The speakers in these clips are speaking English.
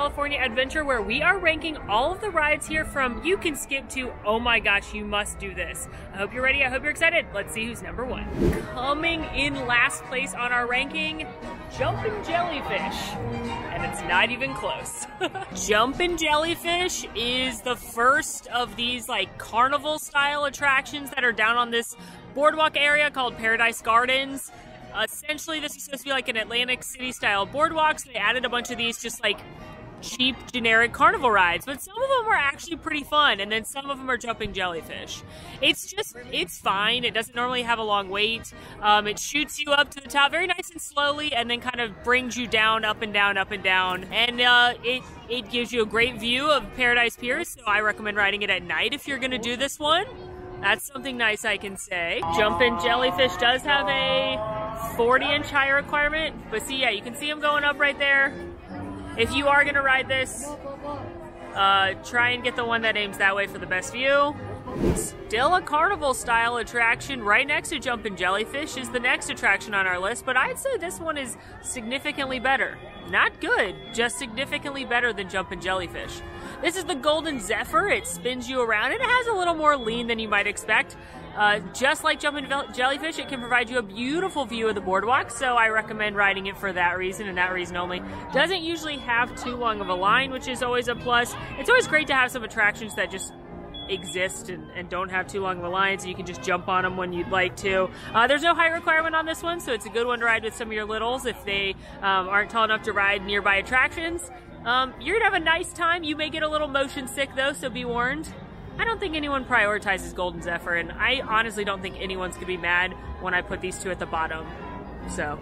California adventure where we are ranking all of the rides here from you can skip to, oh my gosh, you must do this. I hope you're ready. I hope you're excited. Let's see who's number one. Coming in last place on our ranking, Jumpin' Jellyfish. And it's not even close. Jumpin' Jellyfish is the first of these like carnival style attractions that are down on this boardwalk area called Paradise Gardens. Essentially, this is supposed to be like an Atlantic City style boardwalk, so they added a bunch of these just like cheap, generic carnival rides, but some of them are actually pretty fun, and then some of them are jumping jellyfish. It's fine. It doesn't normally have a long wait. It shoots you up to the top very nice and slowly, and then kind of brings you down, up and down, up and down, and it gives you a great view of Paradise Pier, so I recommend riding it at night if you're going to do this one. That's something nice I can say. Jumpin' Jellyfish does have a 40-inch height requirement, but see, yeah, you can see them going up right there. If you are gonna ride this, try and get the one that aims that way for the best view. Still a carnival style attraction right next to Jumpin' Jellyfish is the next attraction on our list, but I'd say this one is significantly better. Not good, just significantly better than Jumpin' Jellyfish. This is the Golden Zephyr. It spins you around and it has a little more lean than you might expect. Just like Jumpin' Jellyfish, it can provide you a beautiful view of the boardwalk, so I recommend riding it for that reason and that reason only. Doesn't usually have too long of a line, which is always a plus. It's always great to have some attractions that just exist and don't have too long of a line, so you can just jump on them when you'd like to. There's no height requirement on this one, so it's a good one to ride with some of your littles if they aren't tall enough to ride nearby attractions. You're gonna have a nice time. You may get a little motion sick though, so be warned. I don't think anyone prioritizes Golden Zephyr, and I honestly don't think anyone's gonna be mad when I put these two at the bottom. So,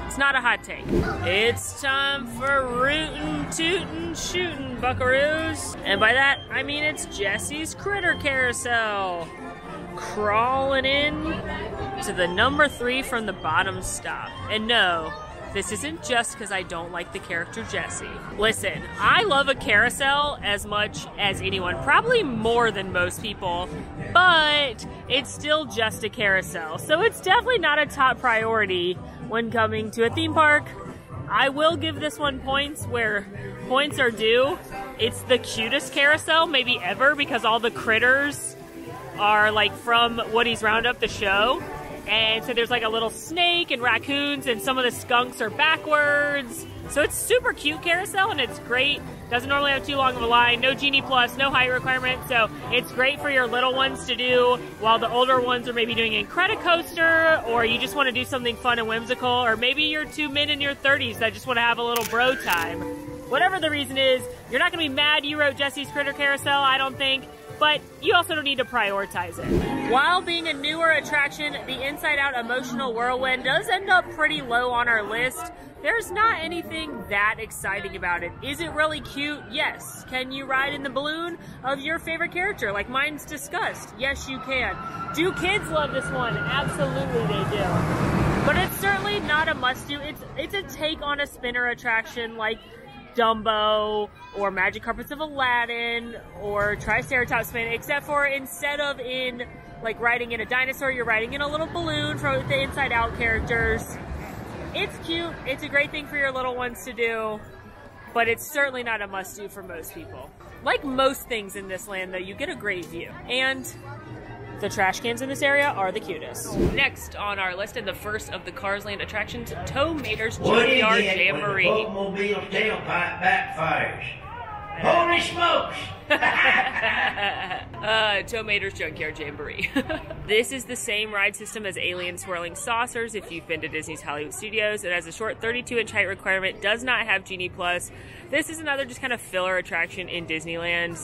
it's not a hot take. It's time for rootin', tootin', shootin', buckaroos. And by that, I mean it's Jesse's Critter Carousel. Crawling in to the number 3 from the bottom stop. And no, this isn't just because I don't like the character Jessie. Listen, I love a carousel as much as anyone, probably more than most people, but it's still just a carousel, so it's definitely not a top priority when coming to a theme park. I will give this one points where points are due. It's the cutest carousel maybe ever because all the critters are like from Woody's Roundup, the show. And so there's like a little snake and raccoons, and some of the skunks are backwards. So it's super cute carousel, and it's great. Doesn't normally have too long of a line, no Genie Plus, no height requirement, so it's great for your little ones to do while the older ones are maybe doing Incredicoaster, or you just want to do something fun and whimsical, or maybe you're 2 men in your 30s that just want to have a little bro time. Whatever the reason is, you're not going to be mad you wrote Jesse's Critter Carousel, I don't think, but you also don't need to prioritize it. While being a newer attraction, the Inside Out Emotional Whirlwind does end up pretty low on our list. There's not anything that exciting about it. Is it really cute? Yes. Can you ride in the balloon of your favorite character, like mine's Disgust? Yes, you can. Do kids love this one? Absolutely they do. But it's certainly not a must-do. It's a take on a spinner attraction like Dumbo or Magic Carpets of Aladdin or Triceratops Spin, except for instead of in like riding in a dinosaur, you're riding in a little balloon from the Inside Out characters. It's cute. It's a great thing for your little ones to do, but it's certainly not a must-do for most people. Like most things in this land though, you get a great view. And the trash cans in this area are the cutest. Next on our list, and the first of the Cars Land attractions, MATER'S Junkyard Jamboree. When the Boatmobile's tailpipe backfires. Holy smokes! MATER'S Junkyard Jamboree. This is the same ride system as Alien Swirling Saucers if you've been to Disney's Hollywood Studios. It has a short 32-inch height requirement, does not have Genie Plus. This is another just kind of filler attraction in Disneyland,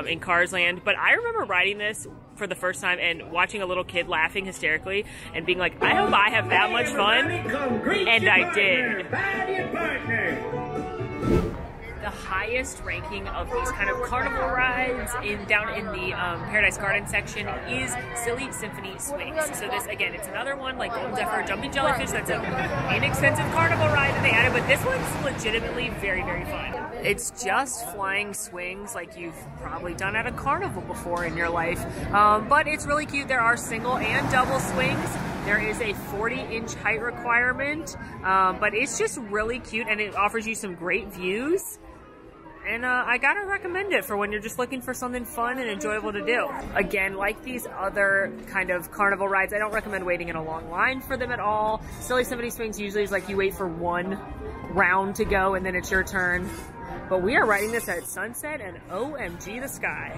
in Cars Land, but I remember riding this for the first time and watching a little kid laughing hysterically and being like, I hope I have that much fun, and I did. The highest ranking of these kind of carnival rides down in the Paradise Garden section is Silly Symphony Swings. So this, again, it's another one like Golden Zephyr, Jumpin' Jellyfish. That's an inexpensive carnival ride that they added, but this one's legitimately very, very fun. It's just flying swings like you've probably done at a carnival before in your life, but it's really cute. There are single and double swings. There is a 40-inch height requirement, but it's just really cute, and it offers you some great views. and I gotta recommend it for when you're just looking for something fun and enjoyable to do. Again, like these other kind of carnival rides, I don't recommend waiting in a long line for them at all. Silly Symphony Swings usually is like you wait for one round to go and then it's your turn. But we are riding this at sunset, and OMG the sky.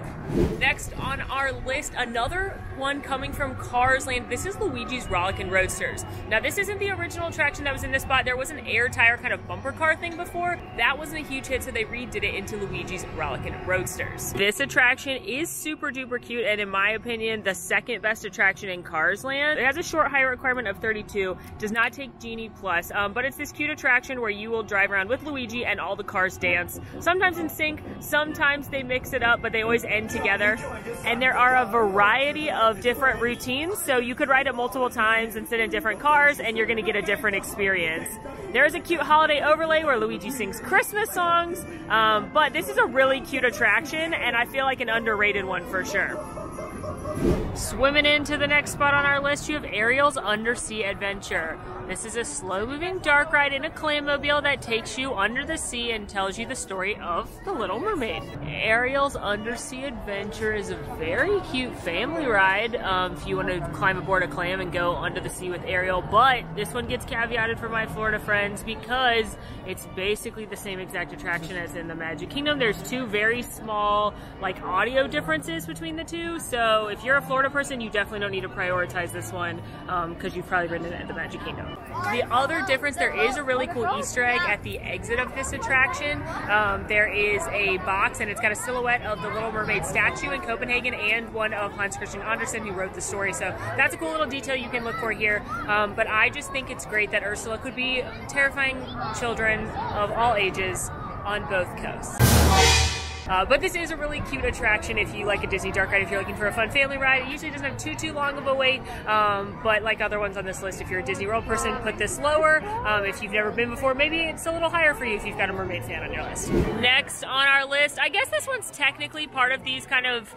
Next on our list, another one coming from Cars Land. This is Luigi's Rollickin' Roadsters. Now this isn't the original attraction that was in this spot. There was an air tire kind of bumper car thing before. That wasn't a huge hit, so they redid it into Luigi's Rollickin' Roadsters. This attraction is super duper cute, and in my opinion, the second best attraction in Cars Land. It has a short height requirement of 32, does not take Genie Plus, but it's this cute attraction where you will drive around with Luigi and all the cars dance. Sometimes in sync, sometimes they mix it up, but they always end together. And there are a variety of different routines, so you could ride it multiple times and sit in different cars, and you're gonna get a different experience. There is a cute holiday overlay where Luigi sings Christmas songs, but this is a really cute attraction, and I feel like an underrated one for sure. Swimming into the next spot on our list, you have Ariel's Undersea Adventure. This is a slow-moving dark ride in a clammobile that takes you under the sea and tells you the story of the Little Mermaid. Ariel's Undersea Adventure is a very cute family ride if you want to climb aboard a clam and go under the sea with Ariel, but this one gets caveated for my Florida friends because it's basically the same exact attraction as in the Magic Kingdom. There's two very small like audio differences between the two, so if you're a Florida person, you definitely don't need to prioritize this one because you've probably ridden it at the Magic Kingdom. The other difference, there is a really cool Easter egg at the exit of this attraction. There is a box and it's got a silhouette of the Little Mermaid statue in Copenhagen and one of Hans Christian Andersen, who wrote the story. So that's a cool little detail you can look for here. But I just think it's great that Ursula could be terrifying children of all ages on both coasts. But this is a really cute attraction if you like a Disney dark ride, if you're looking for a fun family ride. It usually doesn't have too long of a wait, but like other ones on this list, if you're a Disney World person, put this lower. If you've never been before, maybe it's a little higher for you if you've got a mermaid fan on your list. Next on our list, I guess this one's technically part of these kind of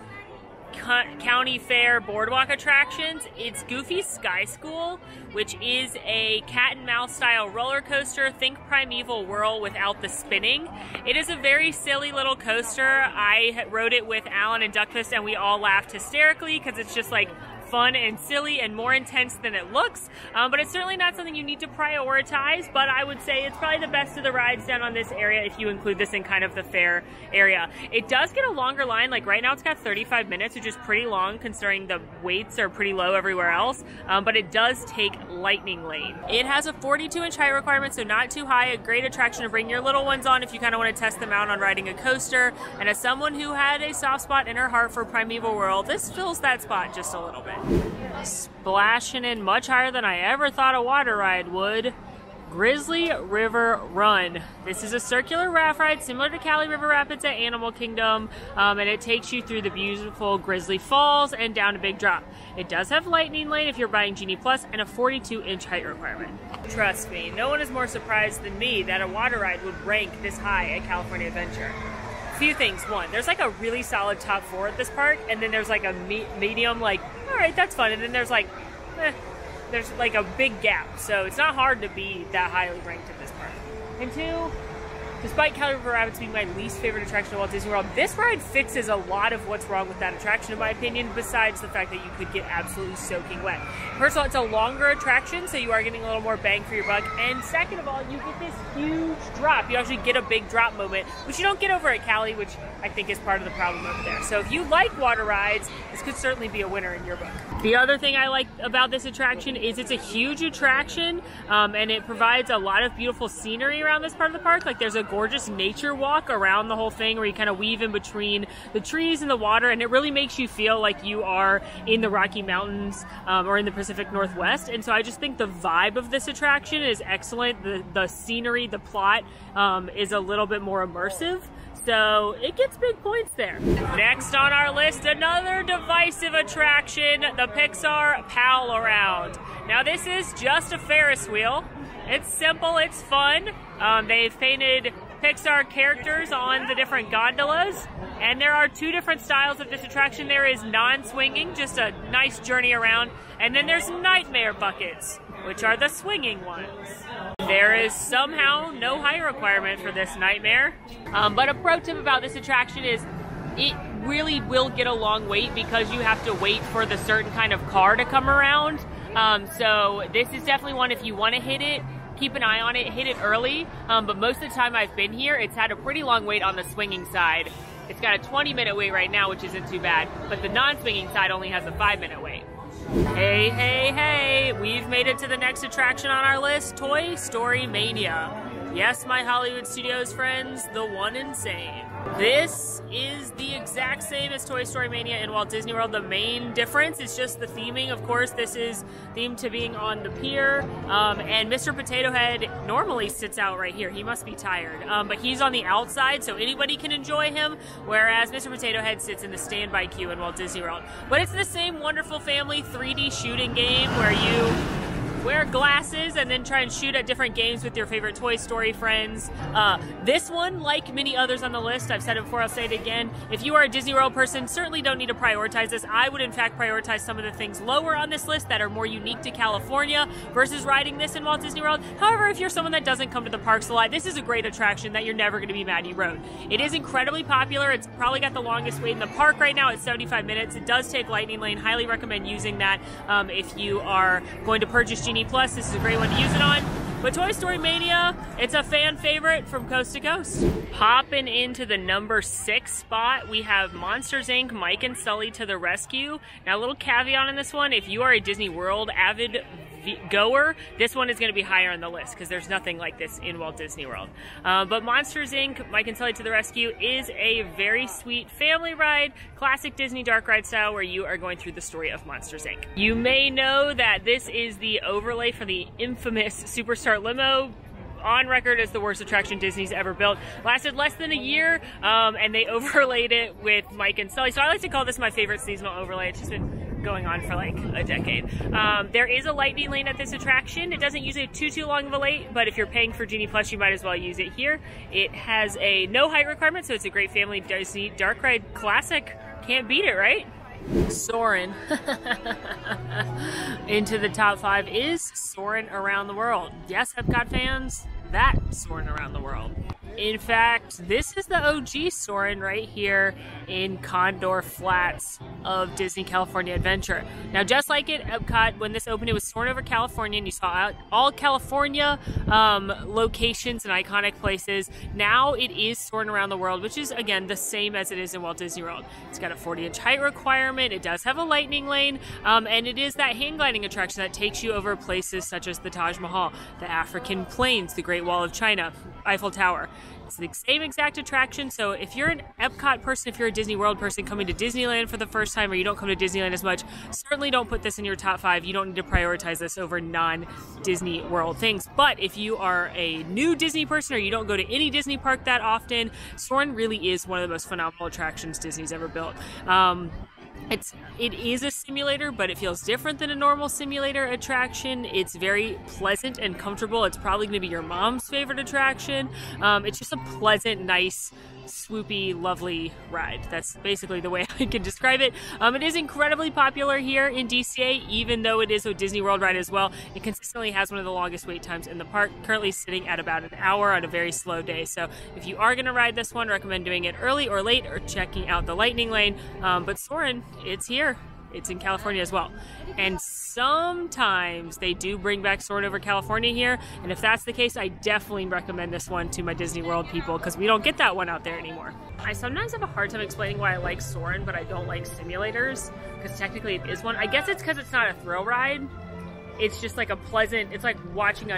county fair boardwalk attractions. It's Goofy's Sky School, which is a cat and mouse style roller coaster. Think Primeval Whirl without the spinning. It is a very silly little coaster. I rode it with Alan and Duckfist and we all laughed hysterically because it's just like fun and silly and more intense than it looks, but it's certainly not something you need to prioritize, but I would say it's probably the best of the rides down on this area if you include this in kind of the fair area. It does get a longer line, like right now it's got 35 minutes, which is pretty long considering the weights are pretty low everywhere else, but it does take Lightning Lane. It has a 42-inch height requirement, so not too high, a great attraction to bring your little ones on if you kind of want to test them out on riding a coaster, and as someone who had a soft spot in her heart for Primeval Whirl, this fills that spot just a little bit. Splashing in much higher than I ever thought a water ride would, Grizzly River Run. This is a circular raft ride similar to Cali River Rapids at Animal Kingdom, and it takes you through the beautiful Grizzly Falls and down a big drop. It does have Lightning Lane if you're buying Genie Plus and a 42-inch height requirement. Trust me, no one is more surprised than me that a water ride would rank this high at California Adventure. Few things. One, there's like a really solid top 4 at this park, and then there's like a medium, like, all right, that's fun, and then there's like, there's like a big gap, so it's not hard to be that highly ranked at this park. And 2, despite Cali River Rapids being my least favorite attraction at Walt Disney World, this ride fixes a lot of what's wrong with that attraction, in my opinion, besides the fact that you could get absolutely soaking wet. First of all, it's a longer attraction, so you are getting a little more bang for your buck. And second of all, you get this huge drop. You actually get a big drop moment, which you don't get over at Cali, which I think is part of the problem over there. So if you like water rides, this could certainly be a winner in your book. The other thing I like about this attraction is it's a huge attraction, and it provides a lot of beautiful scenery around this part of the park. Like there's a gorgeous nature walk around the whole thing where you kind of weave in between the trees and the water, and it really makes you feel like you are in the Rocky Mountains or in the Pacific Northwest. And so I just think the vibe of this attraction is excellent. The scenery, the plot is a little bit more immersive. So it gets big points there. Next on our list, another divisive attraction, the PIXAR Pal Around. Now this is just a Ferris wheel. It's simple, it's fun. They've painted PIXAR characters on the different gondolas, and there are 2 different styles of this attraction. There is non-swinging, just a nice journey around, and then there's nightmare buckets. which are the swinging ones. There is somehow no height requirement for this nightmare. But a pro tip about this attraction is it really will get a long wait because you have to wait for the certain kind of car to come around. So this is definitely one, if you want to hit it, keep an eye on it, hit it early. But most of the time I've been here, it's had a pretty long wait on the swinging side. It's got a 20-minute wait right now, which isn't too bad, but the non-swinging side only has a 5-minute wait. Hey, hey, hey, we've made it to the next attraction on our list, Toy Story Mania. Yes, my Hollywood Studios friends, the one insane. This is the exact same as Toy Story Mania in Walt Disney World. The main difference is just the theming. Of course, this is themed to being on the pier, and Mr. Potato Head normally sits out right here. He must be tired, but he's on the outside, so anybody can enjoy him, whereas Mr. Potato Head sits in the standby queue in Walt Disney World. But it's the same wonderful family 3D shooting game where you wear glasses and then try and shoot at different games with your favorite Toy Story friends. This one, like many others on the list, I've said it before, I'll say it again, if you are a Disney World person, certainly don't need to prioritize this. I would in fact prioritize some of the things lower on this list that are more unique to California versus riding this in Walt Disney World. However, if you're someone that doesn't come to the parks a lot, this is a great attraction that you're never going to be mad you rode. It is incredibly popular. It's probably got the longest wait in the park right now at 75 minutes. It does take Lightning Lane. Highly recommend using that if you are going to purchase Genie Plus. This is a great one to use it on. But Toy Story Mania, it's a fan favorite from coast to coast. Popping into the number 6 spot, we have Monsters, Inc. Mike and Sully to the rescue. Now, a little caveat on this one, if you are a Disney World avid goer, this one is going to be higher on the list because there's nothing like this in Walt Disney World. But Monsters, Inc. Mike and Sully to the Rescue is a very sweet family ride, classic Disney dark ride style where you are going through the story of Monsters, Inc. You may know that this is the overlay for the infamous Superstar Limo, on record as the worst attraction Disney's ever built. Lasted less than a year, and they overlaid it with Mike and Sully. So I like to call this my favorite seasonal overlay. It's just been going on for like a decade. There is a lightning lane at this attraction. It doesn't use too long of a wait, but if you're paying for Genie Plus, you might as well use it here. It has a no height requirement, so it's a great family Disney dark ride classic. Can't beat it, right? SOARIN into the top 5 is SOARIN Around the World. Yes, Epcot fans, that SOARIN Around the World. In fact, this is the OG SOARIN right here in Condor Flats of Disney California Adventure. Now, just like at Epcot, when this opened, it was SOARIN over California, and you saw all California locations and iconic places. Now it is SOARIN Around the World, which is, again, the same as it is in Walt Disney World. It's got a 40-inch height requirement, it does have a lightning lane, and it is that hang gliding attraction that takes you over places such as the Taj Mahal, the African Plains, the Great Wall of China, Eiffel Tower. It's the same exact attraction, so if you're an Epcot person, if you're a Disney World person coming to Disneyland for the first time, or you don't come to Disneyland as much, certainly don't put this in your top 5. You don't need to prioritize this over non-Disney World things. But if you are a new Disney person or you don't go to any Disney park that often, SOARIN really is one of the most phenomenal attractions Disney's ever built. It is a simulator, but it feels different than a normal simulator attraction. It's very pleasant and comfortable. It's probably going to be your mom's favorite attraction. It's just a pleasant, nice, swoopy, lovely ride. That's basically the way I can describe it. It is incredibly popular here in DCA, even though it is a Disney World ride as well. It consistently has one of the longest wait times in the park, currently sitting at about an hour on a very slow day. So if you are going to ride this one, recommend doing it early or late or checking out the lightning lane. But SOARIN, it's here. It's in California as well. And sometimes they do bring back SOARIN over California here. And if that's the case, I definitely recommend this one to my Disney World people because we don't get that one out there anymore. I sometimes have a hard time explaining why I like SOARIN, but I don't like simulators because technically it is one. I guess it's because it's not a thrill ride. It's just like a pleasant, it's like riding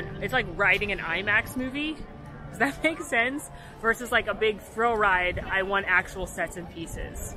an IMAX movie. Does that make sense? Versus like a big thrill ride, I want actual sets and pieces.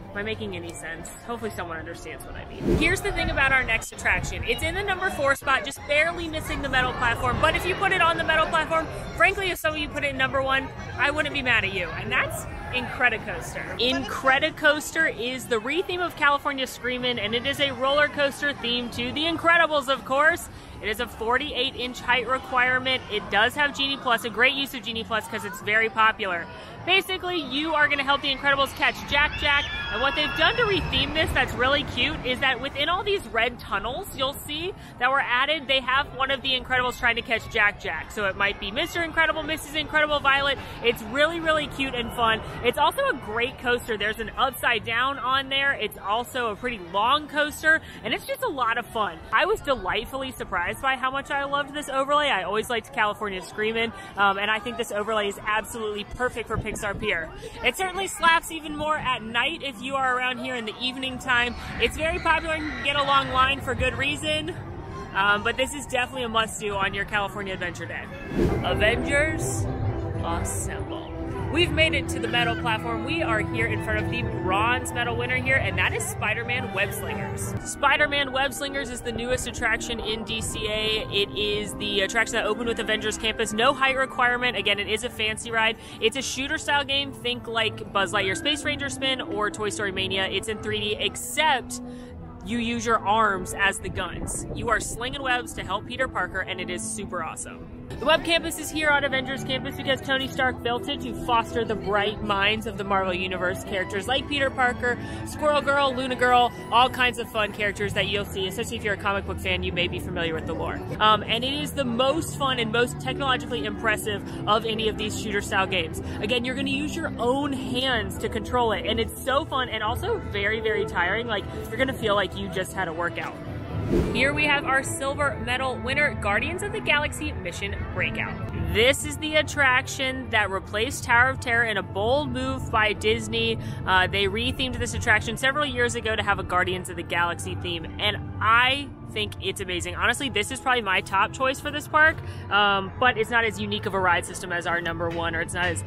Am I making any sense? Hopefully someone understands what I mean. Here's the thing about our next attraction. It's in the number 4 spot, just barely missing the metal platform. But if you put it on the metal platform, frankly, if some of you put it in number 1, I wouldn't be mad at you. And that's Incredicoaster. Incredicoaster is the re-theme of California Screamin', and it is a roller coaster themed to The Incredibles, of course. It is a 48-inch height requirement. It does have Genie Plus, a great use of Genie Plus because it's very popular. Basically, you are going to help the Incredibles catch Jack Jack, and what they've done to retheme this that's really cute is that within all these red tunnels you'll see that were added, they have one of the Incredibles trying to catch Jack Jack. So it might be Mr. Incredible, Mrs. Incredible, Violet. It's really, really cute and fun. It's also a great coaster. There's an upside down on there. It's also a pretty long coaster, and it's just a lot of fun. I was delightfully surprised by how much I loved this overlay. I always liked California Screamin', and I think this overlay is absolutely perfect for PIXAR Pier. It certainly slaps even more at night if you are around here in the evening time. It's very popular and you can get a long line for good reason, but this is definitely a must-do on your California Adventure Day. Avengers, assemble. We've made it to the medal platform. We are here in front of the bronze medal winner here, and that is Spider-Man Web Slingers. Spider-Man Web Slingers is the newest attraction in DCA. It is the attraction that opened with Avengers Campus. No height requirement. Again, it is a fancy ride. It's a shooter-style game. Think like Buzz Lightyear Space Ranger Spin or Toy Story Mania. It's in 3D, except you use your arms as the guns. You are slinging webs to help Peter Parker, and it is super awesome. The Web Campus is here on Avengers Campus because Tony Stark built it to foster the bright minds of the Marvel Universe. Characters like Peter Parker, Squirrel Girl, Luna Girl, all kinds of fun characters that you'll see, especially if you're a comic book fan, you may be familiar with the lore. And it is the most fun and most technologically impressive of any of these shooter-style games. Again, you're going to use your own hands to control it, and it's so fun and also very, very tiring. Like, you're going to feel like you just had a workout. Here we have our silver medal winner, Guardians of the Galaxy Mission Breakout. This is the attraction that replaced Tower of Terror in a bold move by Disney. They rethemed this attraction several years ago to have a Guardians of the Galaxy theme, and I think it's amazing. Honestly, this is probably my top choice for this park, but it's not as unique of a ride system as our #1, or it's not as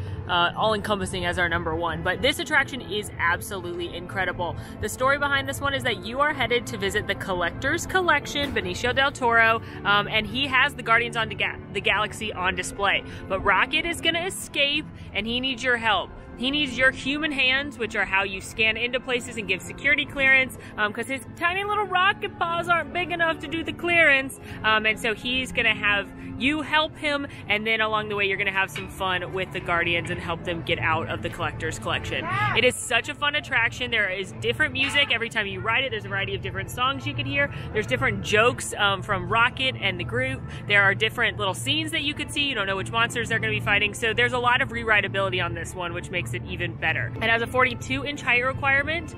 all-encompassing as our #1, but this attraction is absolutely incredible. The story behind this one is that you are headed to visit the Collector's Collection, Benicio del Toro, and he has the Guardians of the Galaxy on display, but Rocket is going to escape, and he needs your help. He needs your human hands, which are how you scan into places and give security clearance, because his tiny little rocket paws aren't big enough to do the clearance, and so he's going to have you help him, and then along the way you're going to have some fun with the Guardians and help them get out of the Collector's Collection. It is such a fun attraction. There is different music every time you ride it. There's a variety of different songs you can hear. There's different jokes from Rocket and the group. There are different little scenes that you could see. You don't know which monsters they're going to be fighting, so there's a lot of re-rideability on this one, which makes it even better. It has a 42-inch height requirement,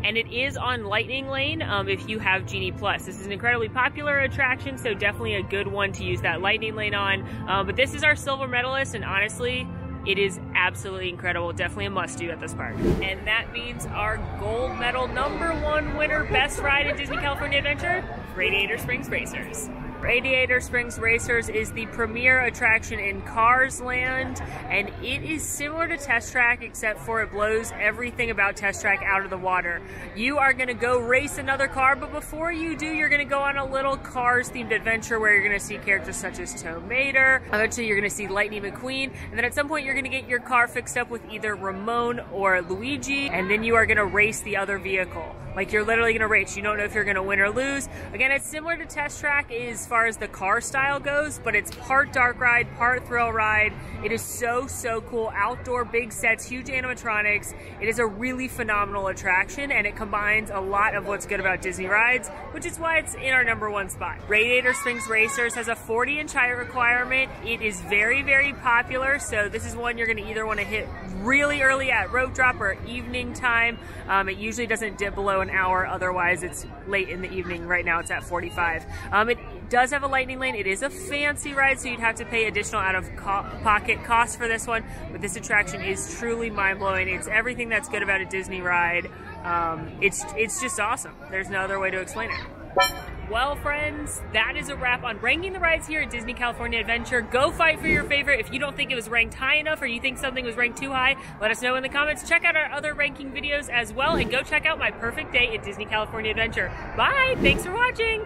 and it is on Lightning Lane if you have Genie Plus. This is an incredibly popular attraction, so definitely a good one to use that Lightning Lane on. But this is our silver medalist, and honestly, it is absolutely incredible. Definitely a must-do at this park. And that means our gold medal #1 winner, best ride in Disney California Adventure, Radiator Springs Racers. Radiator Springs Racers is the premier attraction in Cars Land, and it is similar to Test Track, except for it blows everything about Test Track out of the water. You are going to go race another car, but before you do, you're going to go on a little Cars-themed adventure where you're going to see characters such as Tow Mater. Eventually, you're going to see Lightning McQueen, and then at some point, you're going to get your car fixed up with either Ramon or Luigi, and then you are going to race the other vehicle. Like, you're literally going to race. You don't know if you're going to win or lose. Again, it's similar to Test Track as far as the car style goes, but it's part dark ride, part thrill ride. It is so, so cool. Outdoor big sets, huge animatronics. It is a really phenomenal attraction, and it combines a lot of what's good about Disney rides, which is why it's in our #1 spot. Radiator Springs Racers has a 40-inch height requirement. It is very, very popular, so this is one you're going to either want to hit really early at rope drop or evening time. It usually doesn't dip below an hour, otherwise it's late in the evening. Right now it's at 45. It does have a Lightning Lane. It is a fancy ride, so you'd have to pay additional out-of-pocket costs for this one, but this attraction is truly mind-blowing. It's everything that's good about a Disney ride. It's just awesome. There's no other way to explain it. Well, friends, that is a wrap on ranking the rides here at Disney California Adventure. Go fight for your favorite. If you don't think it was ranked high enough or you think something was ranked too high, let us know in the comments. Check out our other ranking videos as well, and go check out my perfect day at Disney California Adventure. Bye! Thanks for watching!